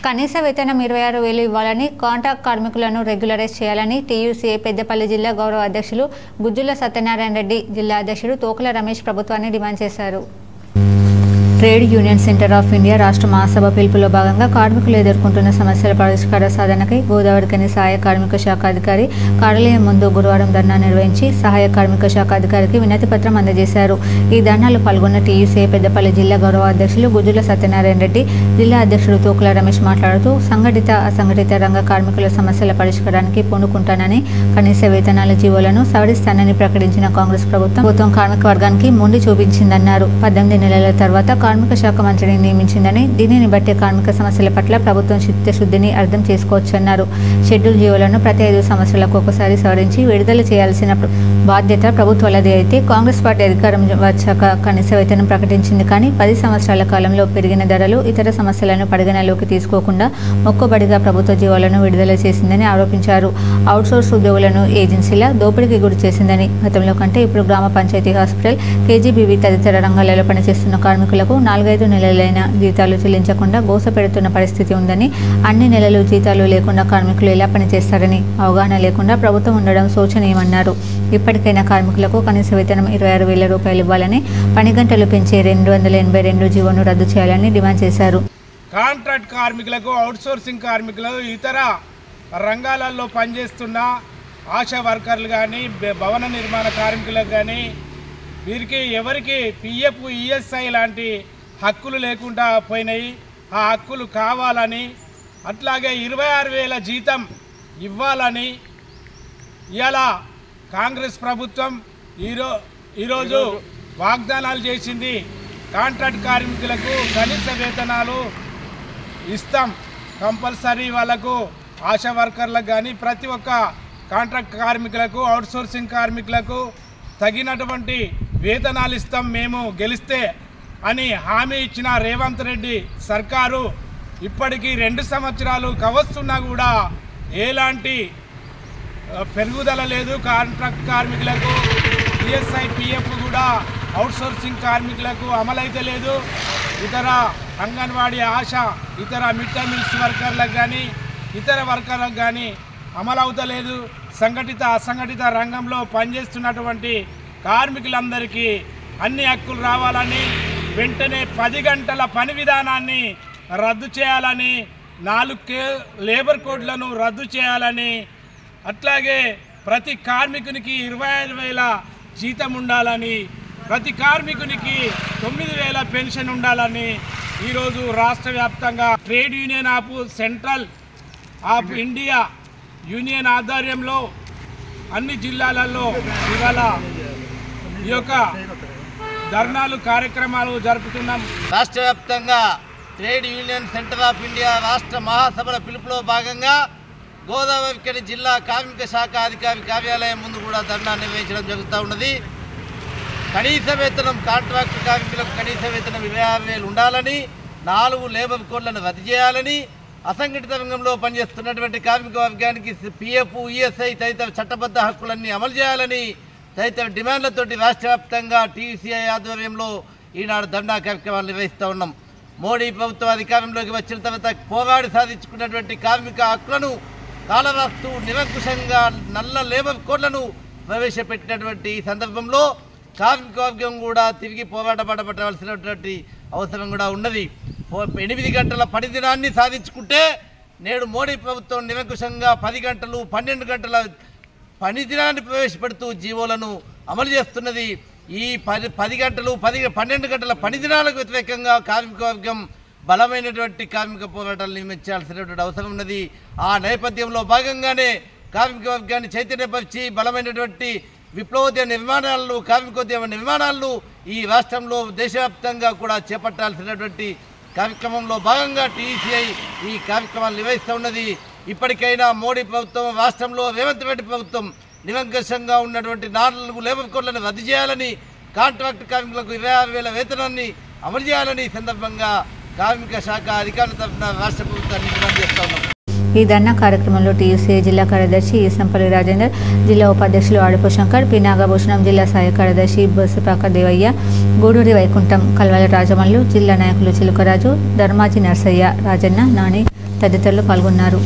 కనీస వేతనం 26,000 ఇవ్వాలని, కాంట్రాక్ట్ కార్మికులను రెగ్యులరైజ్ చేయాలని టీయూసీఏ పెద్దపల్లి జిల్లా గౌరవ అధ్యక్షులు గుజ్జుల సత్యనారాయణ రెడ్డి, జిల్లా అధ్యక్షుడు తోకల రమేష్ ప్రభుత్వాన్ని డిమాండ్ చేశారు. Trade union centre of India రాష్ట్ర మహాసభ పిలుపులో భాగంగా కార్మికులు ఎదుర్కొంటున్న సమస్యల పరిష్కార సాధనకై గోదావరిఖని సహాయ కార్మిక శాఖ అధికారి కార్యాలయం ముందు గురువారం ధర్నా నిర్వహించి సహాయ కార్మిక శాఖ అధికారికి వినతి పత్రం అందజేశారు. ఈ ధర్నాలో పాల్గొన్న టీయూసీఏ పెద్దపల్లి జిల్లా గౌరవ అధ్యక్షులు గుజ్జుల సత్యనారాయణ రెడ్డి, జిల్లా అధ్యక్షుడు తోకల రమేష్ మాట్లాడుతూ సంఘటిత అసంఘటిత రంగ కార్మికుల సమస్యల పరిష్కారానికి పూనుకుంటానని, కనీస వేతనాల జీవోలను సవరిస్తానని ప్రకటించిన కాంగ్రెస్ ప్రభుత్వం కార్మిక వర్గానికి మొండి చూపించిందన్నారు. 18 నెలల తర్వాత కార్మిక శాఖ మంత్రిని నియమించిందని, దీనిని బట్టే కార్మిక సమస్యల పట్ల ప్రభుత్వం చిత్తశుద్ధిని అర్థం చేసుకోవచ్చన్నారు. షెడ్యూల్ జీవోలను ప్రతి 5 సంవత్సరాలకు ఒకసారి సవరించి విడుదల చేయాల్సిన బాధ్యత ప్రభుత్వాలదే అయితే, కాంగ్రెస్ పార్టీ అధికారం వచ్చాక కనీస వేతనం ప్రకటించింది కానీ 10 సంవత్సరాల కాలంలో పెరిగిన ధరలు, ఇతర సమస్యలను పరిగణలోకి తీసుకోకుండా మొక్కుబడిగా ప్రభుత్వ జీవోలను విడుదల చేసిందని ఆరోపించారు. అవుట్సోర్స్ ఉద్యోగులను ఏజెన్సీల దోపిడీకి గురి చేసిందని, గతంలో కంటే ఇప్పుడు గ్రామ పంచాయతీ హాస్పిటల్, కేజీబీవీ తదితర రంగాలలో పనిచేస్తున్న కార్మికులకు 4-5 నెలలైన జీతాలు చెల్లించకుండా గోస పెడుతున్న పరిస్థితి ఉందని, అన్ని నెలలు జీతాలు లేకుండా కార్మికులు ఎలా పనిచేస్తారని అవగాహన లేకుండా ప్రభుత్వం ఉండడం శోచనీయమన్నారు. ఇప్పటికైనా కార్మికులకు కనీస వేతనం 26,000 రూపాయలు ఇవ్వాలని, పని గంటలు పెంచే 282 జీవోను రద్దు చేయాలని డిమాండ్ చేశారు. కాంట్రాక్ట్ కార్మికులకు, అవుట్సోర్సింగ్ కార్మికులకు, ఇతర రంగాలలో పనిచేస్తున్న ఆశా వర్కర్లు కానీ, భవన నిర్మాణ కార్మికులకు కానీ, వీరికి ఎవరికి పిఎఫ్, ఈఎస్ఐ లాంటి హక్కులు లేకుండా పోయినాయి. ఆ హక్కులు కావాలని, అట్లాగే 26,000 జీతం ఇవ్వాలని ఇలా కాంగ్రెస్ ప్రభుత్వం ఈరోజు వాగ్దానాలు చేసింది. కాంట్రాక్ట్ కార్మికులకు కనీస వేతనాలు ఇస్తాం కంపల్సరీ, వాళ్ళకు ఆశా వర్కర్లకు కానీ ప్రతి ఒక్క కాంట్రాక్ట్ కార్మికులకు, అవుట్సోర్సింగ్ కార్మికులకు తగినటువంటి వేతనాలు ఇస్తాం మేము గెలిస్తే అని హామీ ఇచ్చిన రేవంత్ రెడ్డి సర్కారు ఇప్పటికీ 2 సంవత్సరాలు కావస్తున్నా కూడా ఎలాంటి పెరుగుదల లేదు. కాంట్రాక్ట్ కార్మికులకు ఈఎస్ఐ, పిఎఫ్ కూడా అవుట్సోర్సింగ్ కార్మికులకు అమలైతే లేదు. ఇతర అంగన్వాడీ, ఆశా, ఇతర మిడ్ డే మీల్స్ వర్కర్లకు కానీ, ఇతర వర్కర్లకు కానీ అమలవుతలేదు. సంఘటిత అసంఘటిత రంగంలో పనిచేస్తున్నటువంటి కార్మికులందరికీ అన్ని హక్కులు రావాలని, వెంటనే 10 గంటల పని విధానాన్ని రద్దు చేయాలని, 4 లేబర్ కోడ్లను రద్దు చేయాలని, అట్లాగే ప్రతి కార్మికునికి 25,000 జీతం ఉండాలని, ప్రతి కార్మికునికి 9,000 పెన్షన్ ఉండాలని ఈరోజు రాష్ట్ర వ్యాప్తంగా trade union of central of India union ఆధ్వర్యంలో అన్ని జిల్లాలలో ఇవాళ ఈ యొక్క ధర్నాలు కార్యక్రమాలు జరుపుతున్నాం. రాష్ట్ర వ్యాప్తంగా trade union centre of India రాష్ట్ర మహాసభల పిలుపులో భాగంగా గోదావరిఖని జిల్లా కార్మిక శాఖ అధికారి కార్యాలయం ముందు కూడా ధర్నా నిర్వహించడం జరుగుతూ ఉన్నది. కనీస వేతనం, కాంట్రాక్ట్ కార్మికులకు కనీస వేతనం 26,000 ఉండాలని, 4 లేబర్ కోడ్లను రద్దు చేయాలని, అసంఘటిత రంగంలో పనిచేస్తున్నటువంటి కార్మిక వర్గానికి పిఎఫ్, ఈఎస్ఐ తదితర చట్టబద్ధ హక్కులన్నీ అమలు చేయాలని తదితర డిమాండ్లతోటి రాష్ట్ర వ్యాప్తంగా టీసీఐ ఆధ్వర్యంలో ఈనాడు ధర్నా కార్యక్రమాలు నిర్వహిస్తూ ఉన్నాం. మోడీ ప్రభుత్వం అధికారంలోకి వచ్చిన తర్వాత పోరాడి సాధించుకున్నటువంటి కార్మిక హక్కులను కాలరాస్తూ నిరంకుశంగా నల్ల లేబర్ కోడ్లను ప్రవేశపెట్టినటువంటి ఈ సందర్భంలో కార్మిక వర్గం కూడా తిరిగి పోరాటపడవలసినటువంటి అవసరం కూడా ఉన్నది. 8 గంటల పని దినాన్ని సాధించుకుంటే నేడు మోడీ ప్రభుత్వం నిరంకుశంగా 10 గంటలు, 12 గంటల పని దినాన్ని ప్రవేశపెడుతూ జీవోలను అమలు చేస్తున్నది. ఈ 10 గంటలు, 12 గంటల పని దినాలకు వ్యతిరేకంగా కార్మిక వర్గం బలమైనటువంటి కార్మిక పోరాటాలు నిర్మించాల్సినటువంటి అవసరం ఉన్నది. ఆ నేపథ్యంలో భాగంగానే కార్మిక వర్గాన్ని చైతన్యపరిచి బలమైనటువంటి విప్లవోద్యమ నిర్మాణాలను, కార్మికోద్యమ నిర్మాణాలను ఈ రాష్ట్రంలో దేశవ్యాప్తంగా కూడా చేపట్టాల్సినటువంటి కార్యక్రమంలో భాగంగా టీసీఐ ఈ కార్యక్రమాలు నిర్వహిస్తూ ఉన్నది. ఇప్పటికైనా మోడీ ప్రభుత్వం, రాష్ట్రంలో రేవంత్ రెడ్డి ప్రభుత్వం నిరంకుశంగా ఉన్నటువంటి 4 లేబర్ కోడ్లను రద్దు చేయాలని, కాంట్రాక్ట్ కార్మికులకు 26,000 వేతనాన్ని అమలు చేయాలని సందర్భంగా కార్మిక శాఖ అధికారుల తరఫున రాష్ట్ర ప్రభుత్వాన్ని డిమాండ్ చేస్తూ ఉన్నాం. ఈ ధర్నా కార్యక్రమంలో టీయూసీఏ జిల్లా కార్యదర్శి ఈసంపల్లి రాజేందర్, జిల్లా ఉపాధ్యక్షులు ఆడిపో శంకర్, పి నాగభూషణం, జిల్లా సహాయ కార్యదర్శి బొసిపాక దేవయ్య, గూడూరి వైకుంఠం, కల్వల రాజమల్లు, జిల్లా నాయకులు చిలుకరాజు, ధర్మాజీ నర్సయ్య, రాజన్న, నాని, తదితరులు పాల్గొన్నారు.